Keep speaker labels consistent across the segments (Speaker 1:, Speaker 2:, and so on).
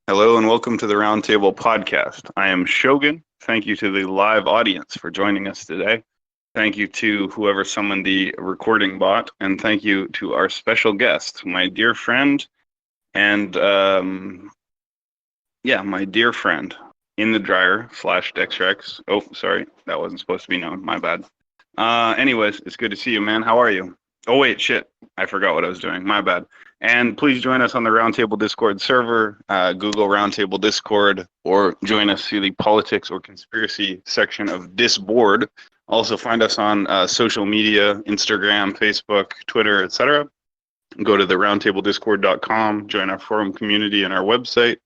Speaker 1: Hello and welcome to the Roundtable Podcast. I am Shogun. Thank you to the live audience for joining us today. Thank you to whoever summoned the recording bot, and thank you to our special guest, my dear friend, and my dear friend, Inthedryer / Dexrex. Oh, sorry, that wasn't supposed to be known. My bad. Anyways, it's good to see you, man. How are you? Oh wait, shit, I forgot what I was doing. My bad. And please join us on the Roundtable Discord server, Google Roundtable Discord, or join us through the politics or conspiracy section of Disboard. Also find us on social media, Instagram, Facebook, Twitter, etc. Go to the roundtablediscord.com, join our forum community and our website.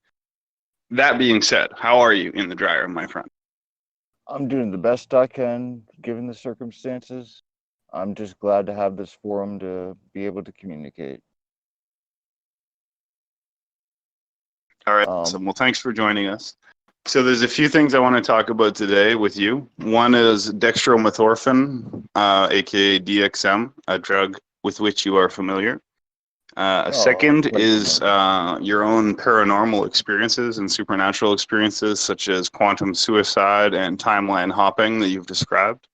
Speaker 1: That being said, how are you Inthedryer, my friend?
Speaker 2: I'm doing the best I can given the circumstances. I'm just glad to have this forum to be able to communicate.
Speaker 1: All right,
Speaker 2: Um,
Speaker 1: awesome. Well, thanks for joining us. So there's a few things I want to talk about today with you. One is dextromethorphan, aka DXM, a drug with which you are familiar. A
Speaker 2: I'm
Speaker 1: second
Speaker 2: quite
Speaker 1: is
Speaker 2: familiar.
Speaker 1: your own paranormal experiences and supernatural experiences, such as quantum suicide and timeline hopping that you've described.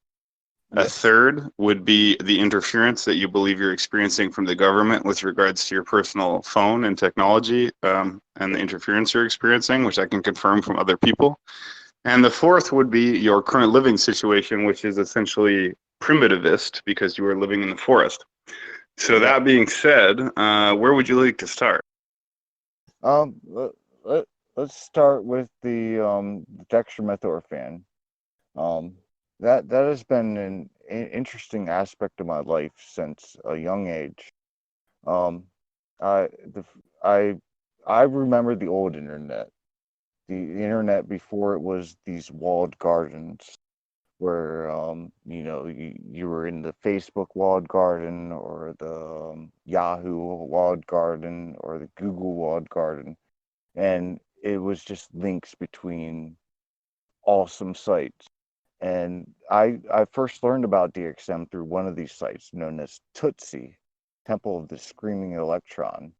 Speaker 1: A
Speaker 2: Yes.
Speaker 1: third would be the interference that you believe you're experiencing from the government with regards to your personal phone and technology, and the interference you're experiencing, which I can confirm from other people. And the fourth would be your current living situation, which is essentially primitivist because you are living in the forest. So
Speaker 2: Yep.
Speaker 1: that being said, where would you like to start?
Speaker 2: Um, let, let, let's start with the dextromethorphan. Um, that has been an interesting aspect of my life since a young age. Um, I the I I remember the old internet, the internet before it was these walled gardens where you were in the Facebook walled garden or the Yahoo walled garden or the Google walled garden, and it was just links between awesome sites. And I first learned about DXM through one of these sites known as Tootsie, Temple of the Screaming Electron,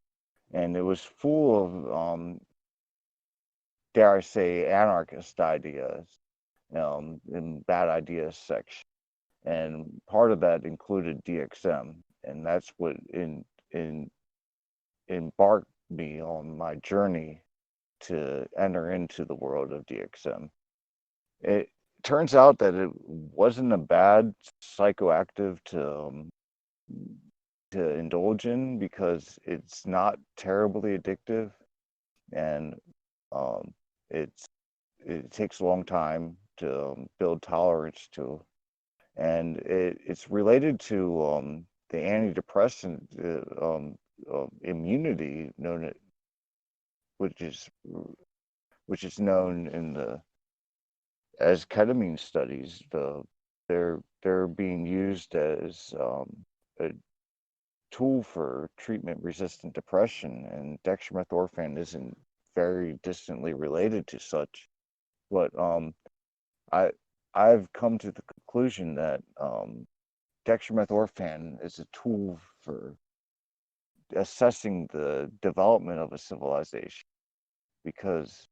Speaker 2: and it was full of dare I say anarchist ideas, in bad ideas section, and part of that included DXM, and that's what in embarked me on my journey to enter into the world of DXM. It turns out that it wasn't a bad psychoactive to indulge in because it's not terribly addictive, and um, it's it takes a long time to build tolerance to, and it's related to the antidepressant immunity which is which is known in the as ketamine studies. They're being used as a tool for treatment resistant depression, and dextromethorphan isn't very distantly related to such. But I I've come to the conclusion that dextromethorphan is a tool for assessing the development of a civilization because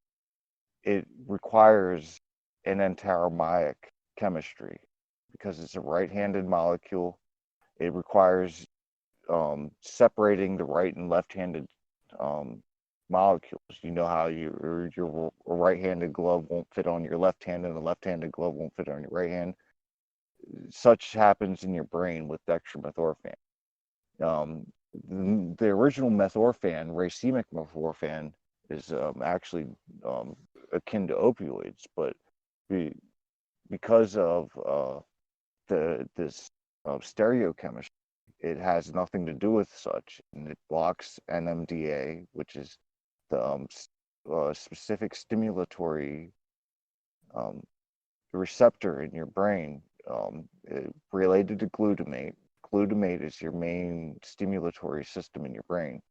Speaker 2: it requires an antaromic chemistry because it's a right-handed molecule. It requires separating the right and left-handed um, molecules. You know how your right-handed glove won't fit on your left hand, and the left-handed glove won't fit on your right hand. Such happens in your brain with dextromethorphan. Um, the original methorphan, racemic methorphan, is actually um, akin to opioids, but be, because of this stereochemistry, it has nothing to do with such, and it blocks NMDA, which is the specific stimulatory um, receptor in your brain related to glutamate. Glutamate is your main stimulatory system in your brain.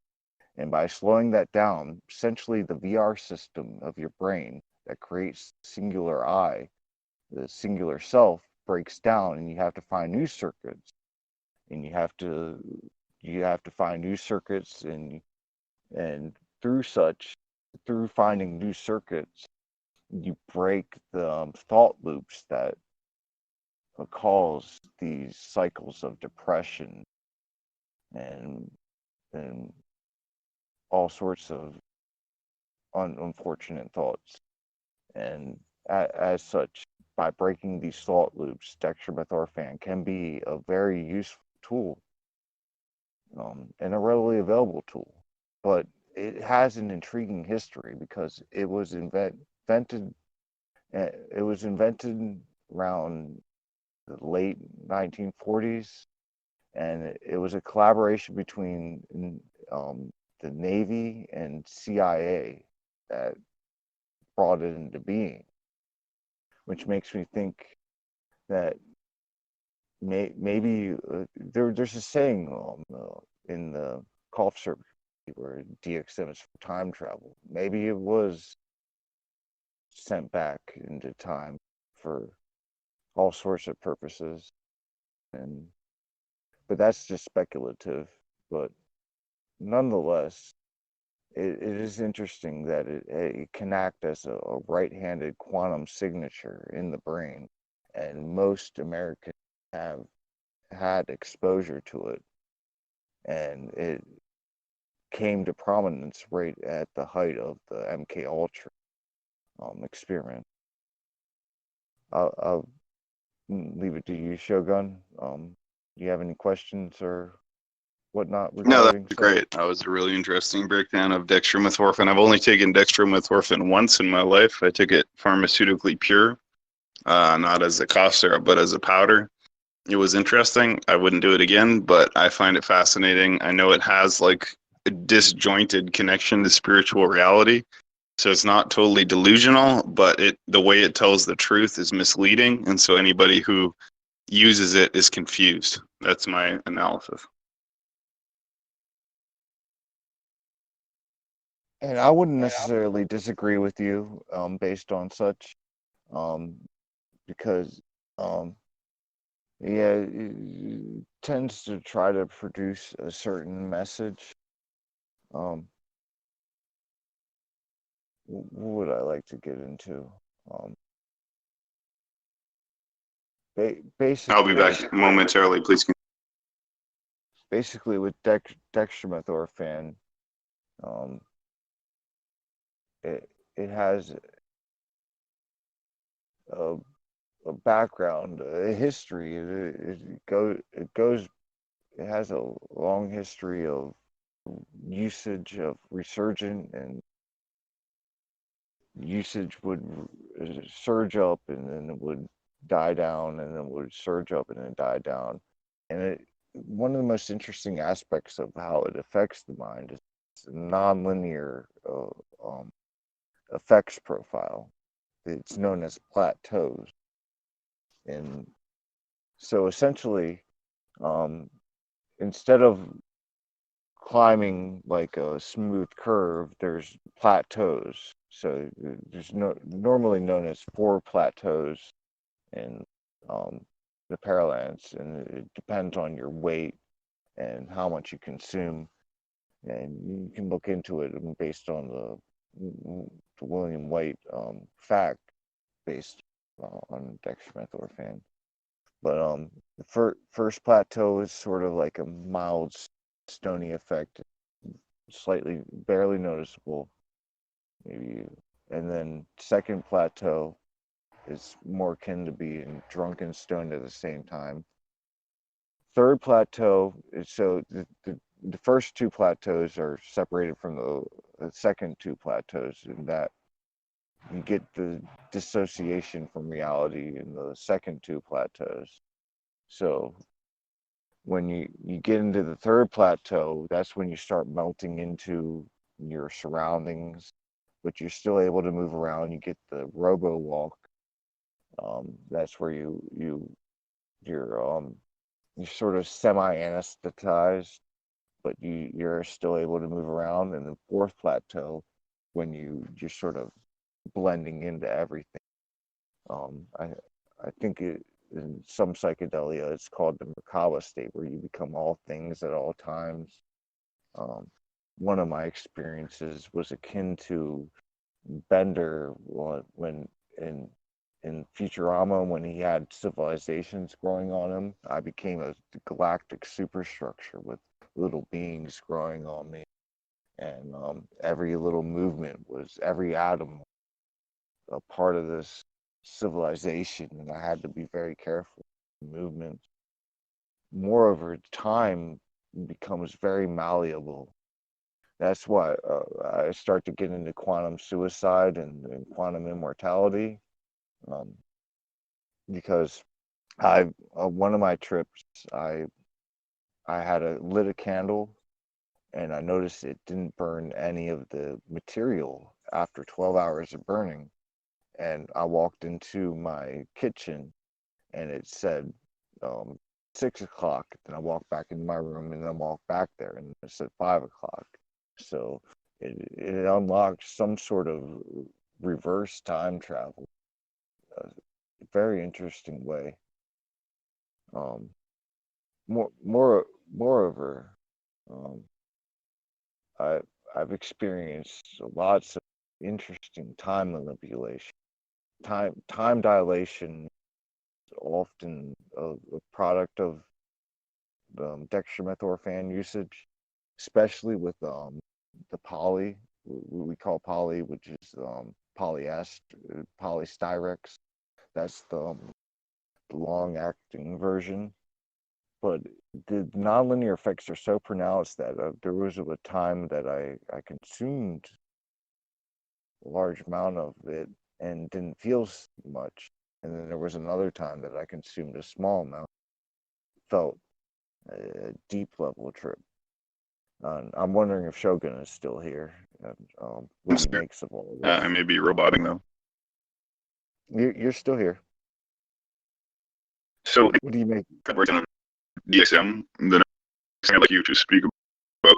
Speaker 2: And by slowing that down, essentially the VR system of your brain that creates singular I, the singular self, breaks down, and you have to find new circuits. And you have to find new circuits, and through such through finding new circuits, you break the thought loops that cause these cycles of depression and and all sorts of unfortunate thoughts. And as such, by breaking these thought loops, dextromethorphan can be a very useful tool, and a readily available tool. But it has an intriguing history because invented. It was invented around the late 1940s, and it was a collaboration between the Navy and CIA that brought it into being, which makes me think that maybe there's a saying in the Gulf circuit where DXM is for time travel. Maybe it was sent back into time for all sorts of purposes, and but that's just speculative. But nonetheless, it is interesting that it can act as a right-handed quantum signature in the brain, and most Americans have had exposure to it, and it came to prominence right at the height of the MK Ultra experiment. I'll leave it to you, Shogun. Do you have any questions or whatnot
Speaker 1: No,
Speaker 2: regarding
Speaker 1: that's
Speaker 2: such?
Speaker 1: great. That was a really interesting breakdown of dextromethorphan. I've only taken dextromethorphan once in my life. I took it pharmaceutically pure, not as a cough syrup, but as a powder. It was interesting. I wouldn't do it again, but I find it fascinating. I know it has like a disjointed connection to spiritual reality. So it's not totally delusional, but the way it tells the truth is misleading. And so anybody who uses it is confused. That's my analysis.
Speaker 2: And I wouldn't necessarily disagree with you based on such, um, because um, yeah, it tends to try to produce a certain message. Um, what would I like to get into? Um,
Speaker 1: I'll be
Speaker 2: basically,
Speaker 1: back momentarily. Please continue.
Speaker 2: basically with dextromethorphan, um, it has a, a background, a history. It has a long history of usage of resurgent, and usage would surge up and then it would die down and then it would surge up and then die down. And one of the most interesting aspects of how it affects the mind is the nonlinear effects profile. It's known as plateaus. And so essentially, um, instead of climbing like a smooth curve, there's plateaus. So there's normally known as four plateaus in the Paralands, and it depends on your weight and how much you consume. And you can look into it based on the William White fact based on dextromethorphan. But the first plateau is sort of like a mild stony effect, slightly barely noticeable, maybe. And then second plateau is more akin to being drunk and stoned at the same time. Third plateau is the first two plateaus are separated from the second two plateaus, in that you get the dissociation from reality in the second two plateaus. So when you get into the third plateau, that's when you start melting into your surroundings, but you're still able to move around. You get the robo walk. That's where you're sort of semi anesthetized, but you're still able to move around. And the fourth plateau, when you're sort of blending into everything. I think in some psychedelia it's called the Merkaba state, where you become all things at all times. Um, one of my experiences was akin to Bender when in Futurama, when he had civilizations growing on him. I became a galactic superstructure with little beings growing on me, and every little movement was every atom a part of this civilization, and I had to be very careful with movements. Moreover, time becomes very malleable. That's why I start to get into quantum suicide and quantum immortality, um, because I one of my trips, I I had lit a candle and I noticed it didn't burn any of the material after 12 hours of burning. And I walked into my kitchen and it said um, 6 o'clock. Then I walked back into my room and then walked back there and it said 5 o'clock. So it unlocked some sort of reverse time travel, a very interesting way. Um, moreover, um, I, I've experienced lots of interesting time manipulation. Time dilation is often a product of dextromethorphan usage, especially with the poly, we call poly, which is polystyrex. That's the long-acting version. But the nonlinear effects are so pronounced that there was a time that I consumed a large amount of it and didn't feel much. And then there was another time that I consumed a small amount, felt a deep level trip. I'm wondering if Shogun is still here and what he makes of all of
Speaker 1: I
Speaker 2: this.
Speaker 1: may be roboting though.
Speaker 2: You're still here.
Speaker 1: So
Speaker 2: What do you make?
Speaker 1: version of DXM, the next thing I'd like you to speak about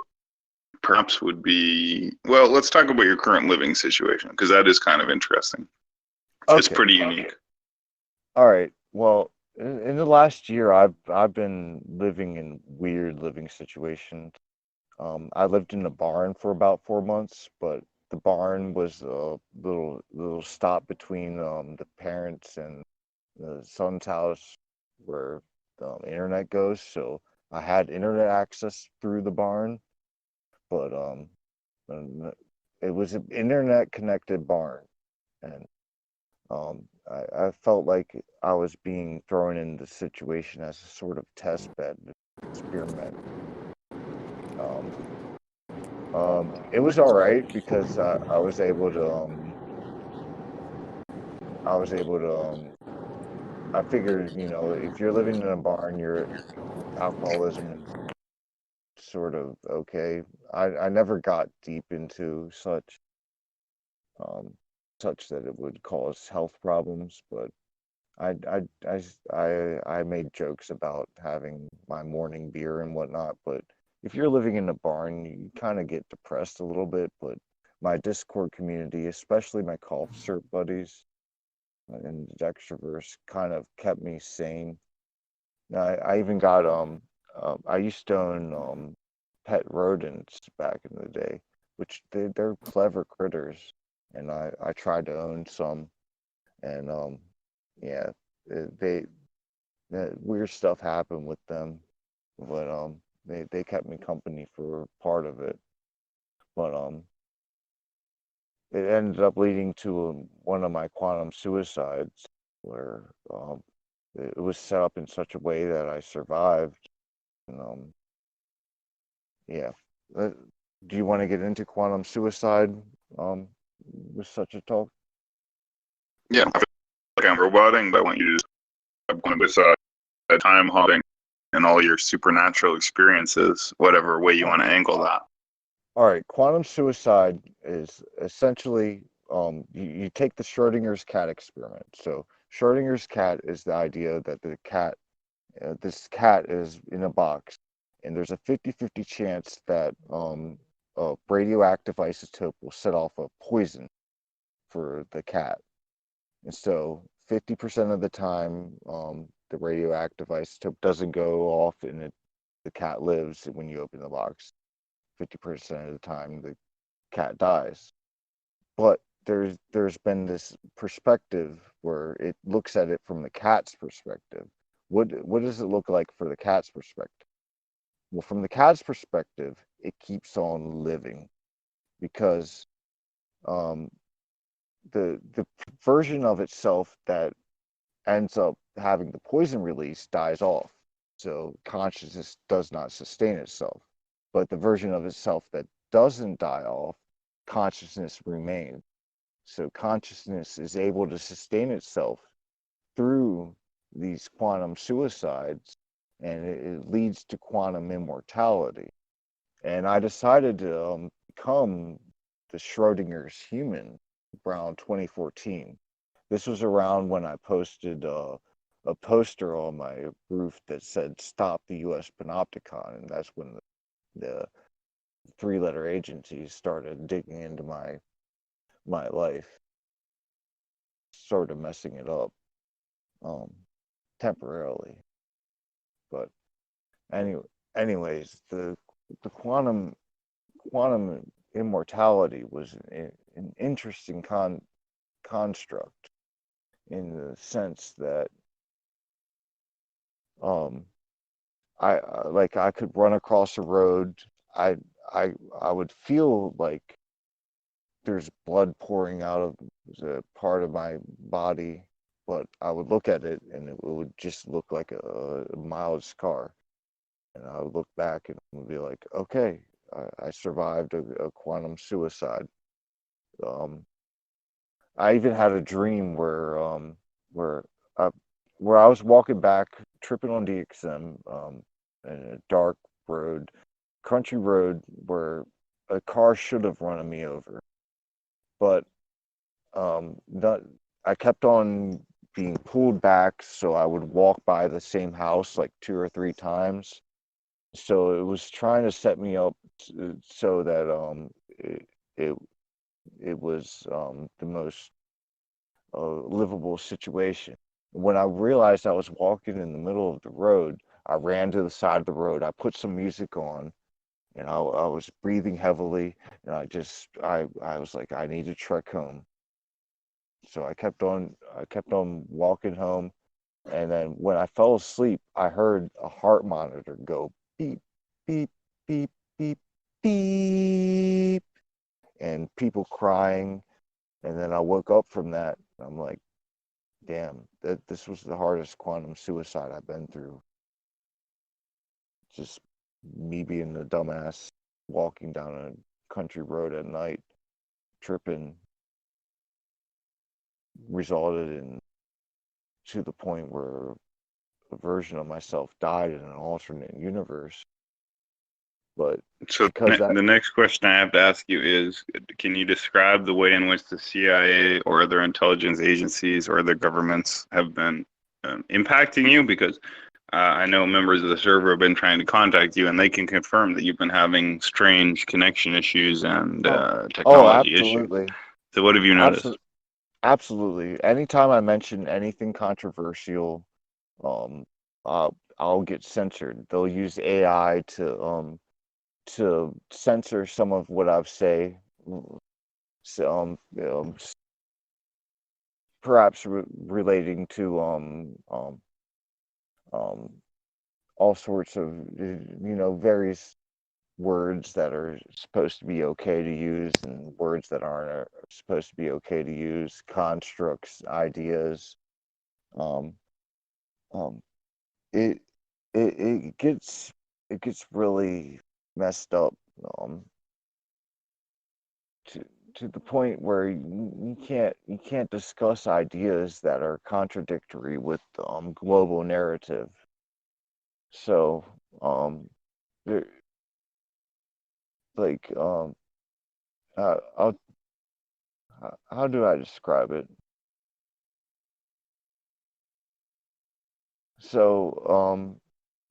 Speaker 1: perhaps would be, well, let's talk about your current living situation because that is kind of interesting. It's
Speaker 2: Okay.
Speaker 1: pretty unique.
Speaker 2: All right. Well, in the last year, I've been living in weird living situations. I lived in a barn for about 4 months, but the barn was a little stop between the parents and the son's house where the internet goes. So I had internet access through the barn, but and it was an internet connected barn, and I felt like I was being thrown in the situation as a sort of test bed experiment. Um, it was all right because I was able to I was able to I figured, if you're living in a barn, your alcoholism is sort of okay. I never got deep into um such that it would cause health problems, but I made jokes about having my morning beer and whatnot, but if you're living in a barn, you kind of get depressed a little bit. But my Discord community, especially my cough syrup buddies and Dextroverse, kind of kept me sane. I even got I used to own pet rodents back in the day, which they're clever critters, and I tried to own some, and yeah, they weird stuff happened with them, but they kept me company for part of it. But it ended up leading to one of my quantum suicides, where it was set up in such a way that I survived. And yeah, uh, do you want to get into quantum suicide um with such a talk?
Speaker 1: Yeah, I feel like I'm roboting, but I want you to describe kind of this time hopping and all your supernatural experiences, whatever way you
Speaker 2: Oh,
Speaker 1: want to angle that.
Speaker 2: all right, quantum suicide is essentially you take the Schrodinger's cat experiment. So Schrodinger's cat is the idea that this cat is in a box, and there's a 50-50 chance that a radioactive isotope will set off a poison for the cat. And so 50% of the time, the radioactive isotope doesn't go off and the cat lives when you open the box. 50% of the time the cat dies. But there's been this perspective where it looks at it from the cat's perspective. What does it look like for the cat's perspective? Well, from the cat's perspective, it keeps on living because um, the version of itself that ends up having the poison release dies off. So consciousness does not sustain itself. But the version of itself that doesn't die off, consciousness remains. So consciousness is able to sustain itself through these quantum suicides, and it leads to quantum immortality. And I decided to become the Schrodinger's human around 2014. This was around when I posted a poster on my roof that said "Stop the U.S. Panopticon," and that's when the three-letter agencies started digging into my life, sort of messing it up um, temporarily. But anyway, anyways, the quantum immortality was an interesting construct in the sense that um, like I could run across a road. I I would feel like there's blood pouring out of the part of my body, but I would look at it and it would just look like a mild scar. And I would look back and would be like, okay, I survived a quantum suicide. Um, I even had a dream where I, where I was walking back, tripping on DXM, in a dark road, country road, where a car should have run me over, but not. I kept on being pulled back, so I would walk by the same house like two or three times. So it was trying to set me up so that it it was the most livable situation. When I realized I was walking in the middle of the road, I ran to the side of the road. I put some music on, and I was breathing heavily, and I was like, I need to trek home. So I kept on walking home, and then when I fell asleep, I heard a heart monitor go beep, beep, beep, beep, beep, and people crying. And then I woke up from that. I'm like, damn, this was the hardest quantum suicide I've been through. Just me being a dumbass walking down a country road at night, tripping, resulted in to the point where a version of myself died in an alternate universe. But
Speaker 1: So
Speaker 2: because that,
Speaker 1: the next question I have to ask you is, can you describe the way in which the CIA or other intelligence agencies or other governments have been impacting you? Because I know members of the server have been trying to contact you, and they can confirm that you've been having strange connection issues and
Speaker 2: oh, oh,
Speaker 1: technology issues.
Speaker 2: absolutely,
Speaker 1: So what have you noticed?
Speaker 2: absolutely, absolutely. Anytime I mention anything controversial, um, I'll get censored. They'll use AI to censor some of what I've say. So, perhaps relating to um, all sorts of various words that are supposed to be okay to use and words that aren't are supposed to be okay to use, constructs, ideas. Um, um, it, it gets really messed up um, to the point where you can't discuss ideas that are contradictory with global narrative. So um, there, like I'll how do I describe it? So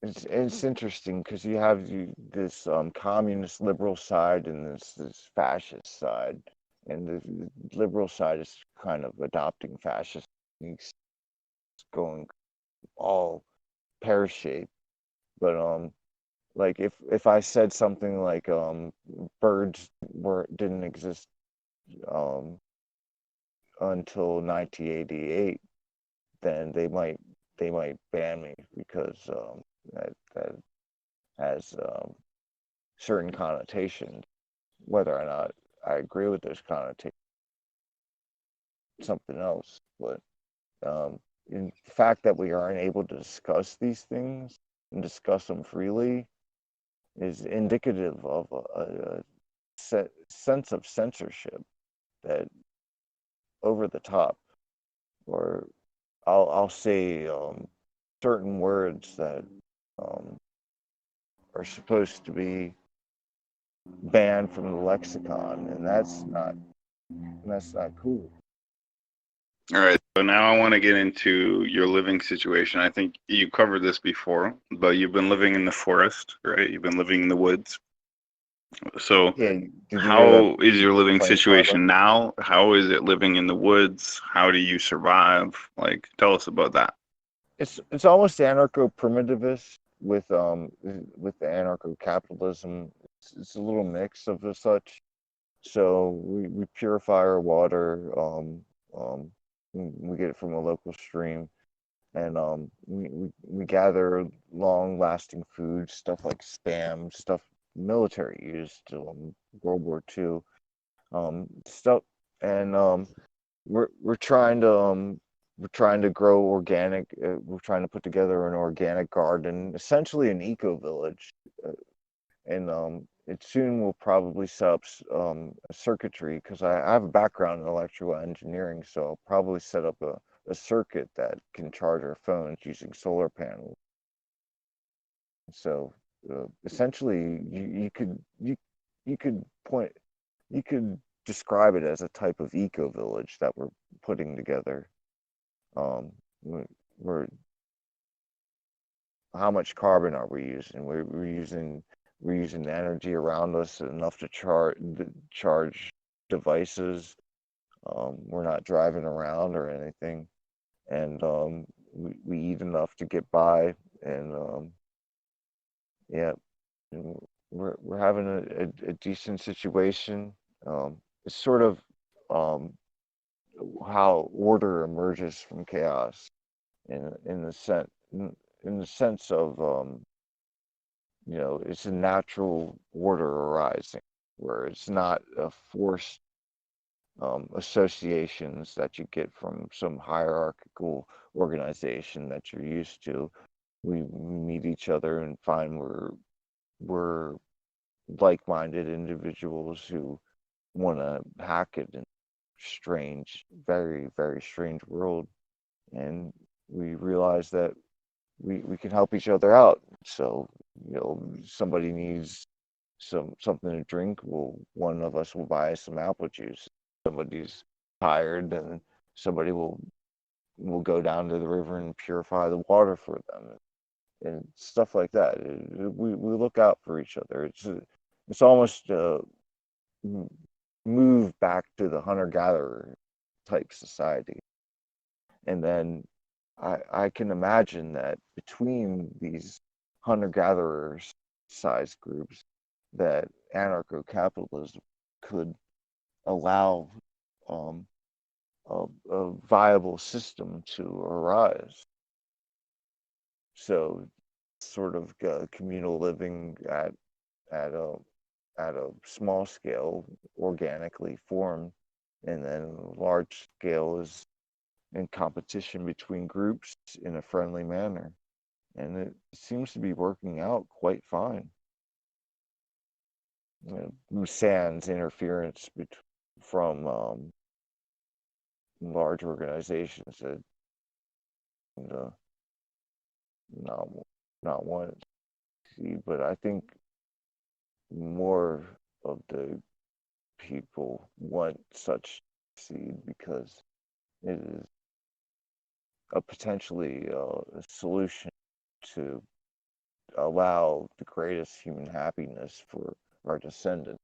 Speaker 2: it's interesting because you have this communist liberal side and this fascist side, and the liberal side is kind of adopting fascist techniques, going all pear shaped. But like if I said something like birds were didn't exist um until 1988, then they might ban me because that has certain connotations. Whether or not I agree with those connotations, something else. But in the fact that we aren't able to discuss these things and discuss them freely is indicative of a sense of censorship that over the top, or I'll say certain words that um, are supposed to be banned from the lexicon, and that's not cool.
Speaker 1: All right. So now I want to get into your living situation. I think you covered this before, but you've been living in the forest, right? You've been living in the woods. So
Speaker 2: Yeah, did you know that
Speaker 1: how is your living
Speaker 2: planes fly above?
Speaker 1: situation now? How is it living in the woods? How do you survive? Like, tell us about that.
Speaker 2: It's almost anarcho-primitivist with the anarcho-capitalism. It's a little mix of the such. So we purify our water. We get it from a local stream, and we gather long-lasting food, stuff like spam, stuff military used, World War II, stuff, and we're trying to grow organic. We're trying to put together an organic garden, essentially an eco village, and it soon will probably set up a circuitry because I have a background in electrical engineering, so I'll probably set up a circuit that can charge our phones using solar panels. So essentially, you could point you could describe it as a type of eco village that we're putting together. Um, we're How much carbon are we using? We're using the energy around us enough to charge devices. We're not driving around or anything, and we eat enough to get by. And yeah, and we're having a decent situation. It's sort of um, how order emerges from chaos in the sense of it's a natural order arising where it's not a forced associations that you get from some hierarchical organization that you're used to. We meet each other and find we're like-minded individuals who want to hack it in strange, very, very strange world. And we realize that we can help each other out. So, somebody needs something to drink. Well, one of us will buy some apple juice. Somebody's tired, and somebody will go down to the river and purify the water for them, and stuff like that. We look out for each other. It's almost move back to the hunter gatherer type society. And then I can imagine that between these hunter gatherers size groups, that anarcho capitalism could allow um, a viable system to arise. So, sort of communal living at a small scale, organically formed, and then large scale is in competition between groups in a friendly manner. And it seems to be working out quite fine. Sans interference from large organizations that uh, not not want to see. But I think more of the people want such seed because it is a potentially a solution to allow the greatest human happiness for our descendants.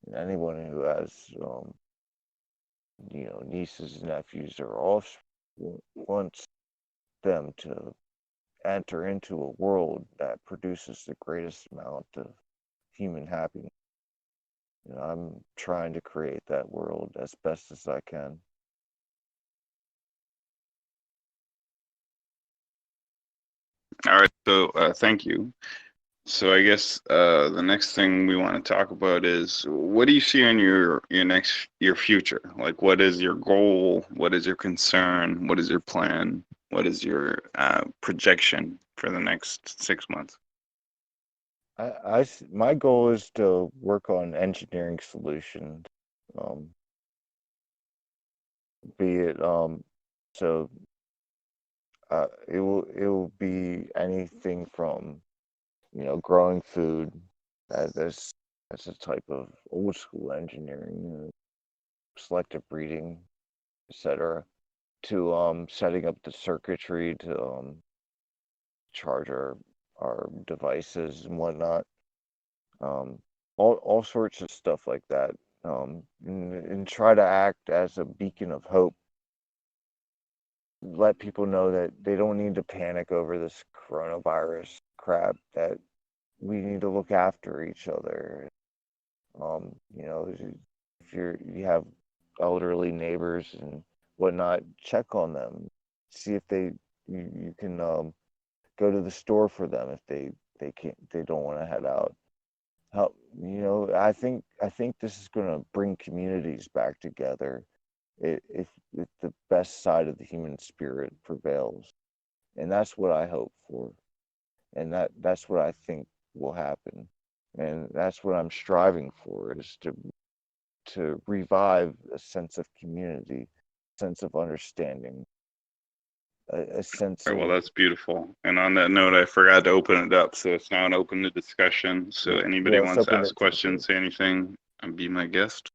Speaker 2: And anyone who has, nieces, nephews, or offspring wants them to enter into a world that produces the greatest amount of human happiness. I'm trying to create that world as best as I can.
Speaker 1: All right. So thank you. So I guess the next thing we want to talk about is what do you see in your future? Like, what is your goal? What is your concern? What is your plan? What is your projection for the next 6 months?
Speaker 2: My goal is to work on engineering solutions, um, be it so it will be anything from growing food as a type of old school engineering, selective breeding, etc., to setting up the circuitry to charge our devices and whatnot, um, all sorts of stuff like that, and try to act as a beacon of hope. Let people know that they don't need to panic over this coronavirus crap. That we need to look after each other. If you have elderly neighbors and whatnot, check on them, see if you can go to the store for them if they don't want to head out. Help, I think this is going to bring communities back together if the best side of the human spirit prevails, and that's what I hope for, and that's what I think will happen, and that's what I'm striving for, is to revive a sense of community, sense of understanding, a sense
Speaker 1: All right, well,
Speaker 2: of
Speaker 1: that's beautiful. And on that note, I forgot to open it up, so it's now an open to discussion. So
Speaker 2: yeah.
Speaker 1: anybody
Speaker 2: Let's
Speaker 1: wants to
Speaker 2: open
Speaker 1: ask
Speaker 2: it to the
Speaker 1: questions,
Speaker 2: group.
Speaker 1: say anything, and be my guest.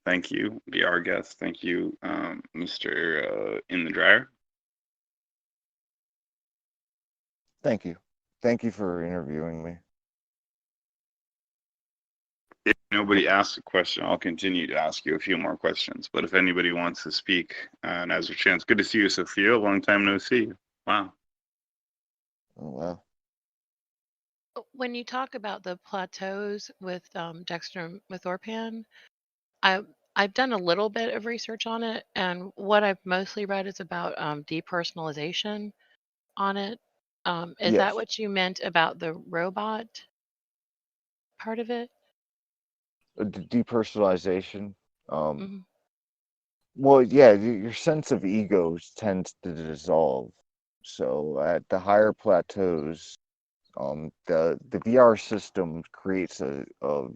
Speaker 1: Thank you. Be our guest. Thank you, Mr. In the Dryer.
Speaker 2: Thank you for interviewing me.
Speaker 1: If nobody asks a question, I'll continue to ask you a few more questions. But if anybody wants to speak, and has a chance, good to see you, Sophia. Long time no see. Wow.
Speaker 2: Oh wow.
Speaker 3: When you talk about the plateaus with dextromethorphan, I I've done a little bit of research on it, and what I've mostly read is about depersonalization on it. Is that
Speaker 2: Yes.
Speaker 3: what you meant about the robot part of it?
Speaker 2: Depersonalization. Um,
Speaker 3: Hmm.
Speaker 2: well, yeah, your sense of egos tends to dissolve. So at the higher plateaus, the VR system creates a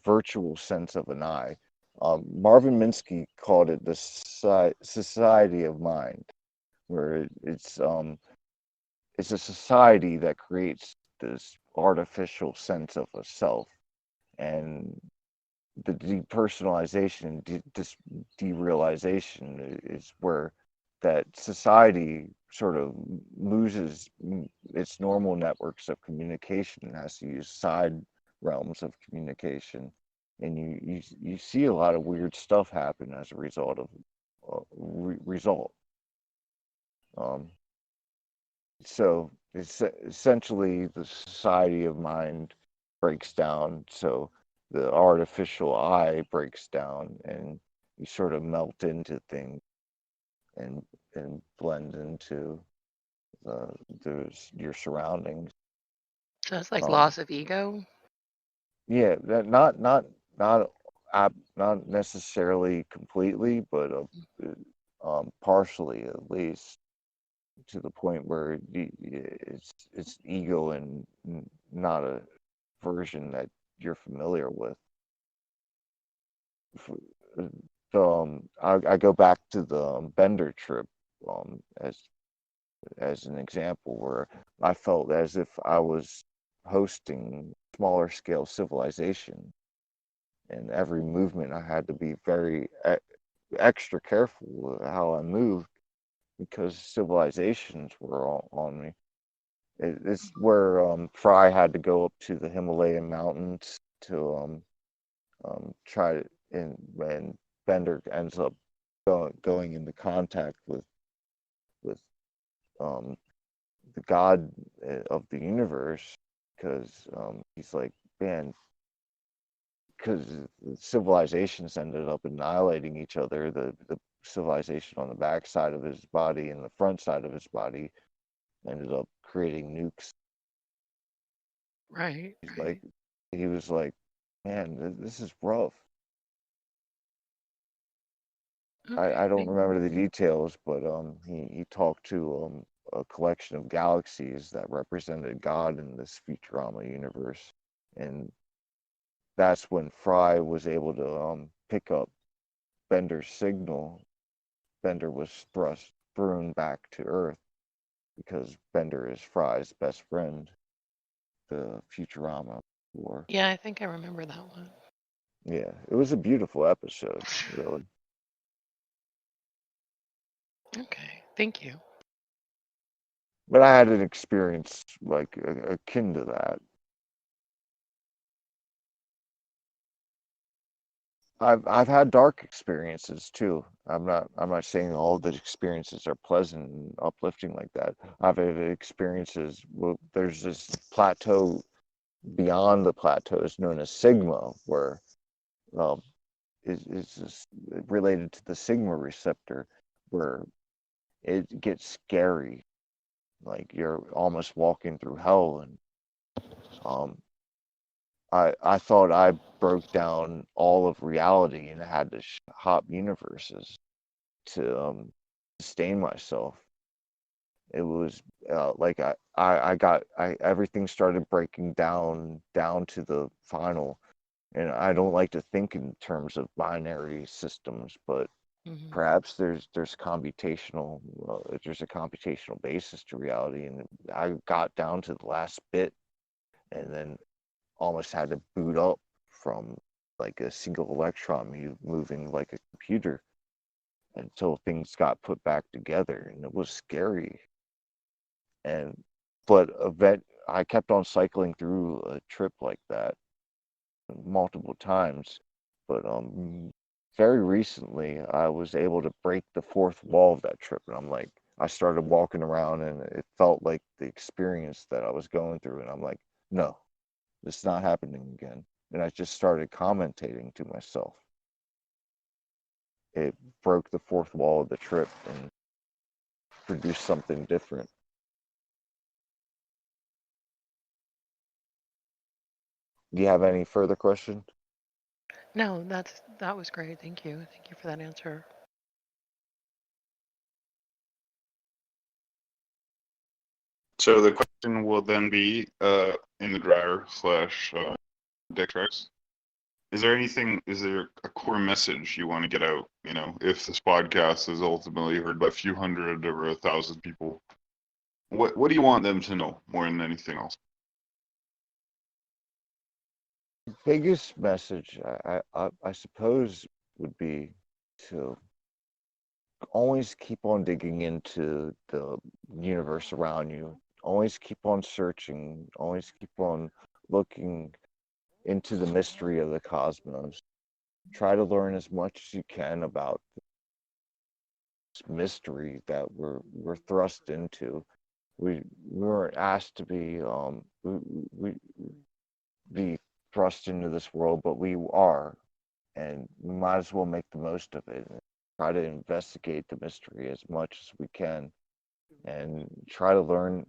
Speaker 2: virtual sense of an I. Marvin Minsky called it the society of mind, where it's a society that creates this artificial sense of a self, and the depersonalization, this derealization is where that society sort of loses its normal networks of communication and has to use side realms of communication, and you see a lot of weird stuff happen as a result of result. Um, so it's essentially the society of mind breaks down. So the artificial I breaks down, and you sort of melt into things and blend into the, your surroundings.
Speaker 3: So it's like
Speaker 2: Um,
Speaker 3: loss of ego.
Speaker 2: yeah, that not not necessarily completely, but partially at least, to the point where it's ego and not a version that you're familiar with. I go back to the Bender trip, as an example, where I felt as if I was hosting smaller scale civilization, and every movement I had to be very extra careful with how I moved, because civilizations were all on me. It's where Fry had to go up to the Himalayan mountains to try to, and when Bender ends up going into contact with um, the God of the universe, because he's like, man, because civilizations ended up annihilating each other. The civilization on the back side of his body and the front side of his body ended up creating nukes.
Speaker 3: Right.
Speaker 2: He's
Speaker 3: Right.
Speaker 2: like, he was like, man, this is rough.
Speaker 3: Okay.
Speaker 2: I don't remember the details, but he talked to a collection of galaxies that represented God in this Futurama universe, and that's when Fry was able to pick up Bender's signal. Bender was thrown back to Earth because Bender is Fry's best friend. The Futurama war.
Speaker 3: Yeah, I think I remember that one.
Speaker 2: Yeah, it was a beautiful episode, really.
Speaker 3: Okay. Thank you.
Speaker 2: But I had an experience like akin to that. I've had dark experiences too. I'm not saying all the experiences are pleasant and uplifting like that. I've had experiences. Well, there's this plateau beyond the plateaus known as Sigma, where um, is related to the Sigma receptor, where it gets scary, like you're almost walking through hell. And um, I thought I broke down all of reality and had to hop universes to sustain myself. It was like everything started breaking down to the final. And I don't like to think in terms of binary systems, but
Speaker 3: Hmm.
Speaker 2: perhaps there's a computational basis to reality. And I got down to the last bit, and then almost had to boot up from like a single electron moving like a computer until things got put back together, and it was scary. And but I kept on cycling through a trip like that multiple times. But very recently I was able to break the fourth wall of that trip, and I started walking around, and it felt like the experience that I was going through, and I'm like, no, it's not happening again. And I just started commentating to myself. It broke the fourth wall of the trip and produced something different. Do you have any further questions?
Speaker 3: No, that was great. Thank you. Thank you for that answer.
Speaker 1: So the question will then be in the dryer slash DXM. Is there a core message you want to get out? You know, if this podcast is ultimately heard by a few hundred or 1,000 people, what do you want them to know more than anything else?
Speaker 2: Biggest message, I suppose, would be to always keep on digging into the universe around you. Always keep on searching. Always keep on looking into the mystery of the cosmos. Try to learn as much as you can about this mystery that we're thrust into. We weren't asked to we be thrust into this world, but we are, and we might as well make the most of it. Try to investigate the mystery as much as we can, and try to learn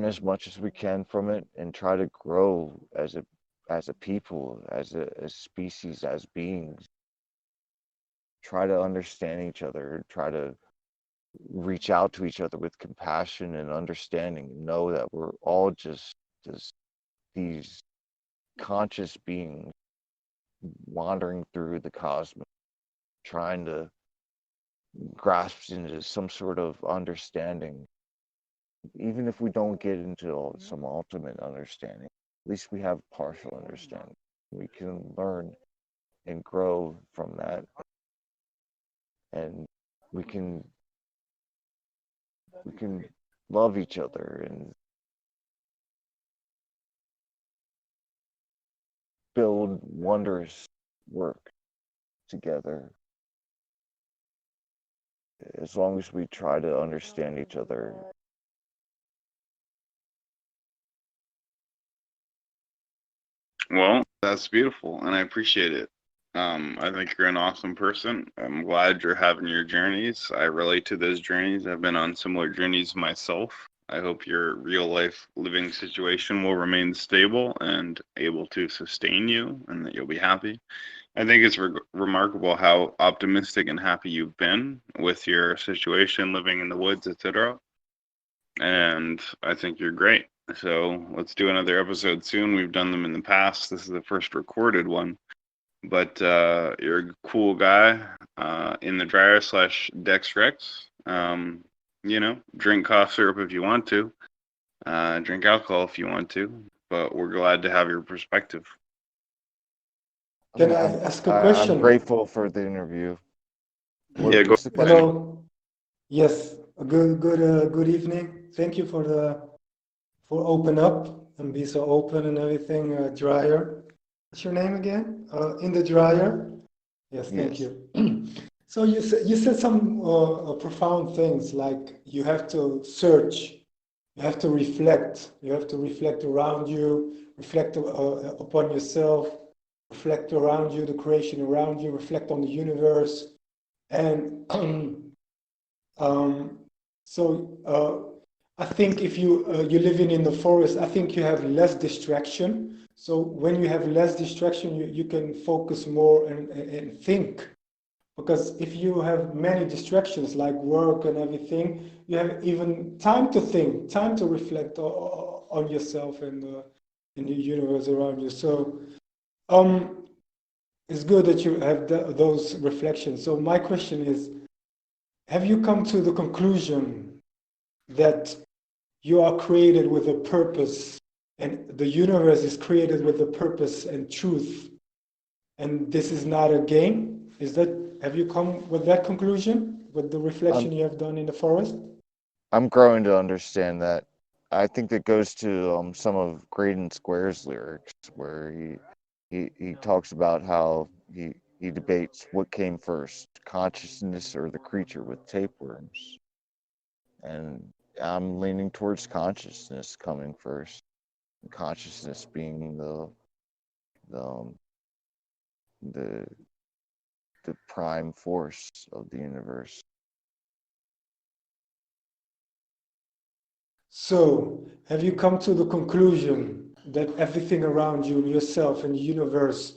Speaker 2: as much as we can from it, and try to grow as a people, as species, as beings. Try to understand each other. Try to reach out to each other with compassion and understanding. Know that we're all just these conscious beings wandering through the cosmos, trying to grasp into some sort of understanding. Even if we don't get into some ultimate understanding, at least we have partial understanding. We can learn and grow from that, and we can we can love each other and build wondrous work together, as long as we try to understand each other
Speaker 1: Well, that's beautiful, and I appreciate it. I think you're an awesome person. I'm glad you're having your journeys. I relate to those journeys. I've been on similar journeys myself. I hope your real life living situation will remain stable and able to sustain you, and that you'll be happy. I think it's remarkable how optimistic and happy you've been with your situation, living in the woods, etc. And I think you're great. So let's do another episode soon. We've done them in the past. This is the first recorded one. But you're a cool guy. In the dryer slash Dex Rex. Drink cough syrup if you want to. Drink alcohol if you want to. But we're glad to have your perspective.
Speaker 4: Can I ask a
Speaker 2: I'm
Speaker 4: question?
Speaker 2: grateful for the interview.
Speaker 1: Yeah, go
Speaker 2: What's the
Speaker 1: ahead.
Speaker 2: question?
Speaker 4: Hello. Yes. Good evening. Thank you for open up and be so open and everything. Dryer. What's your name again? Inthedryer. Yes. Thank
Speaker 2: Yes.
Speaker 4: you. So you said some profound things like you have to search, you have to reflect, around you, reflect upon yourself, reflect around you, the creation around you, reflect on the universe, and I think if you're living in the forest, I think you have less distraction. So when you have less distraction, you can focus more and think. Because if you have many distractions like work and everything, you have even time to think, time to reflect on yourself and in the universe around you. So it's good that you have those reflections. So my question is, have you come to the conclusion that you are created with a purpose and the universe is created with a purpose and truth, and this is not a game? Have you come with that conclusion with the reflection you have done in the forest?
Speaker 2: I'm growing to understand that. I think that goes to some of Graydon Square's lyrics, where he talks about how he debates what came first, consciousness or the creature with tapeworms. And I'm leaning towards consciousness coming first. Consciousness being the um, the the prime force of the universe.
Speaker 4: So, have you come to the conclusion that everything around you and yourself and the universe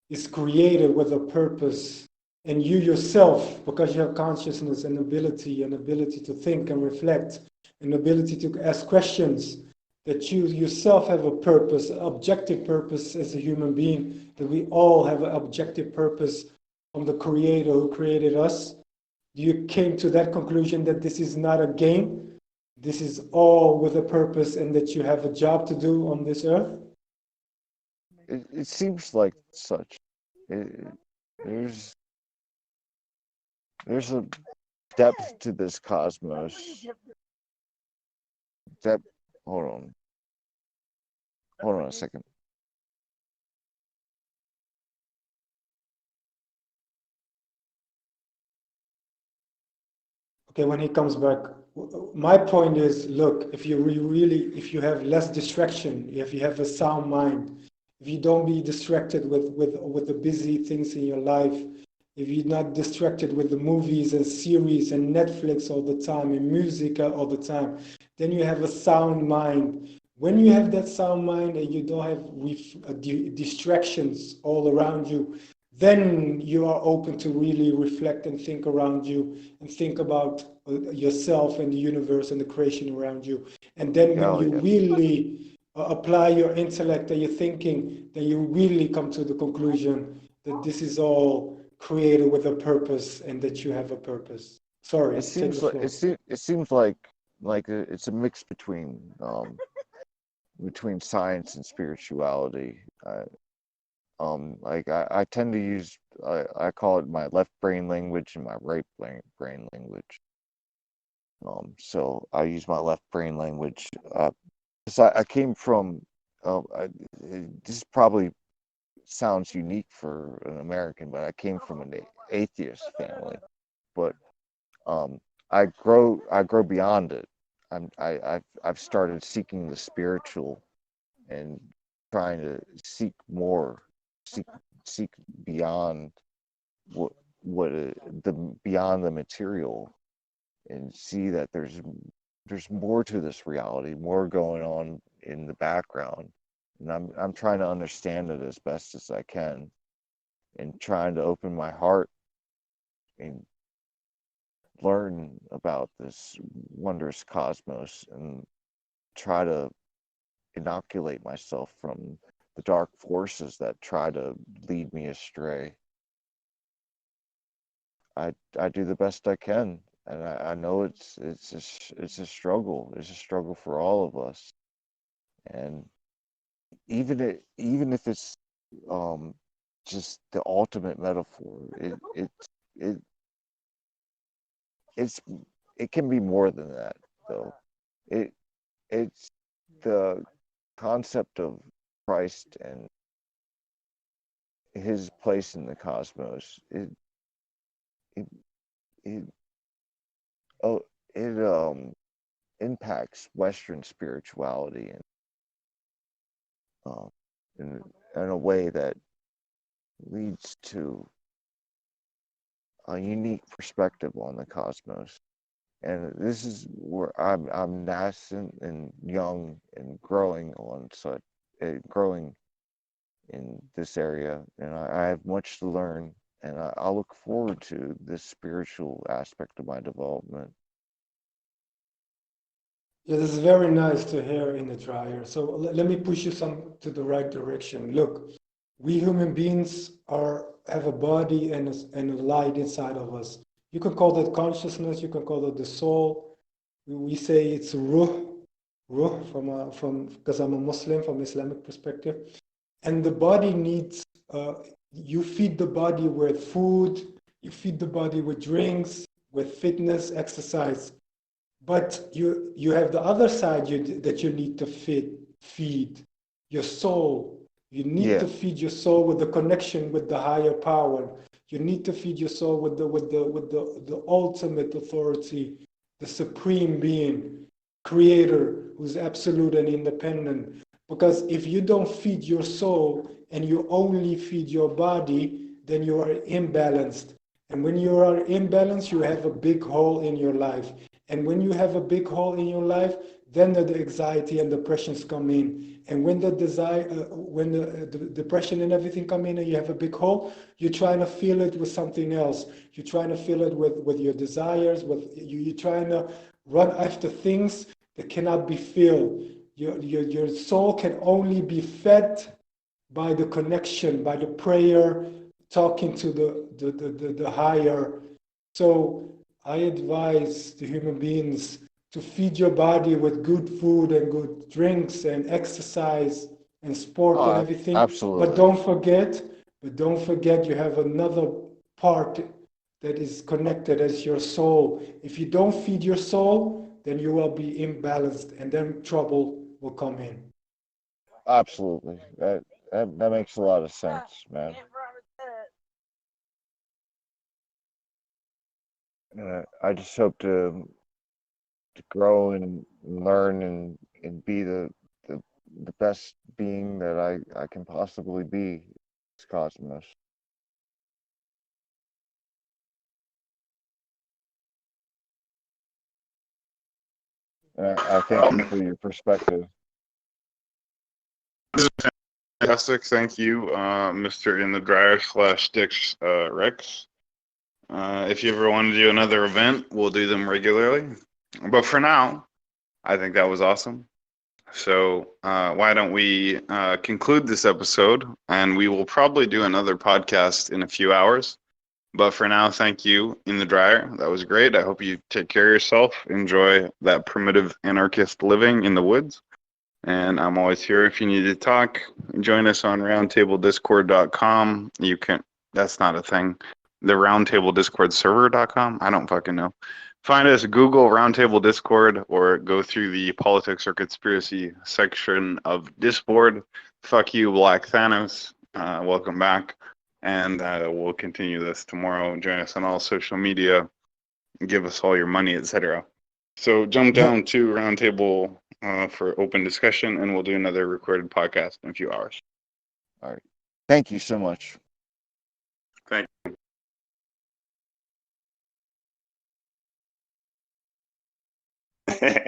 Speaker 4: is created with a purpose, and you yourself, because you have consciousness and ability to think and reflect, and ability to ask questions, that you yourself have a purpose, an objective purpose as a human being, that we all have an objective purpose from the Creator who created us? You came to that conclusion that this is not a game, this is all with a purpose, and that you have a job to do on this earth?
Speaker 2: It seems like such. It, there's there's a depth to this cosmos. Depth. Hold on. Hold on a second.
Speaker 4: Okay, when he comes back, my point is, look, if you if you have less distraction, if you have a sound mind, if you don't be distracted with the busy things in your life, if you're not distracted with the movies and series and Netflix all the time and music all the time, then you have a sound mind. When you have that sound mind and you don't have distractions all around you, then you are open to really reflect and think around you and think about yourself and the universe and the creation around you. And then when
Speaker 2: Oh
Speaker 4: you
Speaker 2: yes.
Speaker 4: really apply your intellect and your thinking, then you really come to the conclusion that this is all created with a purpose and that you have a purpose. Sorry,
Speaker 2: It
Speaker 4: take the
Speaker 2: seems like
Speaker 4: floor.
Speaker 2: it seems like it's a mix between science and spirituality. I tend to use I call it my left brain language and my right brain language. So I use my left brain language. 'Cause I came from. This probably sounds unique for an American, but I came from an atheist family. But um, I grow beyond it. I've started seeking the spiritual and trying to seek more, seek beyond beyond the material, and see that there's more to this reality, more going on in the background, and I'm trying to understand it as best as I can, and trying to open my heart and learn about this wondrous cosmos, and try to inoculate myself from the dark forces that try to lead me astray. I do the best I can, and I know it's a struggle. It's a struggle for all of us, and even if it's just the ultimate metaphor, it it's it can be more than that, though. It's the concept of Christ and his place in the cosmos. It it oh it impacts Western spirituality, and um in a way that leads to a unique perspective on the cosmos. And this is where I'm nascent and young and growing growing in this area, and I have much to learn, and I look forward to this spiritual aspect of my development.
Speaker 4: Yeah, this is very nice to hear in the dryer. So let me push you some to the right direction. Look, we human beings have a body and a light inside of us. You can call that consciousness. You can call it the soul. We say it's ruh from because I'm a Muslim from Islamic perspective, and the body needs. You feed the body with food. You feed the body with drinks, with fitness, exercise. But you have the other side that you need to feed your soul. You need
Speaker 2: Yeah.
Speaker 4: to feed your soul with the connection with the higher power. You need to feed your soul with the ultimate authority, the supreme being, creator, who's absolute and independent. Because if you don't feed your soul and you only feed your body, then you are imbalanced. And when you are imbalanced, you have a big hole in your life. And when you have a big hole in your life, then the anxiety and depressions come in. And when when the depression and everything come in, and you have a big hole, you're trying to fill it with something else. You're trying to fill it with your desires. You're trying to run after things that cannot be filled. Your soul can only be fed by the connection, by the prayer, talking to the higher. So I advise the human beings to feed your body with good food and good drinks and exercise and sport and everything.
Speaker 2: Absolutely.
Speaker 4: But don't forget you have another part that is connected as your soul. If you don't feed your soul, then you will be imbalanced, and then trouble will come in.
Speaker 2: Absolutely. That makes a lot of sense, man. I just hope to grow and learn and be the best being that I can possibly be in this cosmos. And I thank you for your perspective.
Speaker 1: Fantastic. Thank you, Mr. In the Dryer / Dix Rex. If you ever want to do another event, we'll do them regularly. But for now, I think that was awesome. So why don't we conclude this episode, and we will probably do another podcast in a few hours. But for now, thank you, In the Dryer. That was great. I hope you take care of yourself. Enjoy that primitive anarchist living in the woods. And I'm always here if you need to talk. Join us on roundtablediscord.com. You can, that's not a thing. The roundtablediscordserver.com. I don't fucking know. Find us, Google Roundtable Discord, or go through the politics or conspiracy section of Discord. Fuck you, Black Thanos. Welcome back. And we'll continue this tomorrow. Join us on all social media. Give us all your money, etc. So jump down to roundtable for open discussion, and we'll do another recorded podcast in a few hours.
Speaker 2: All right. Thank you so much.
Speaker 1: Thank you.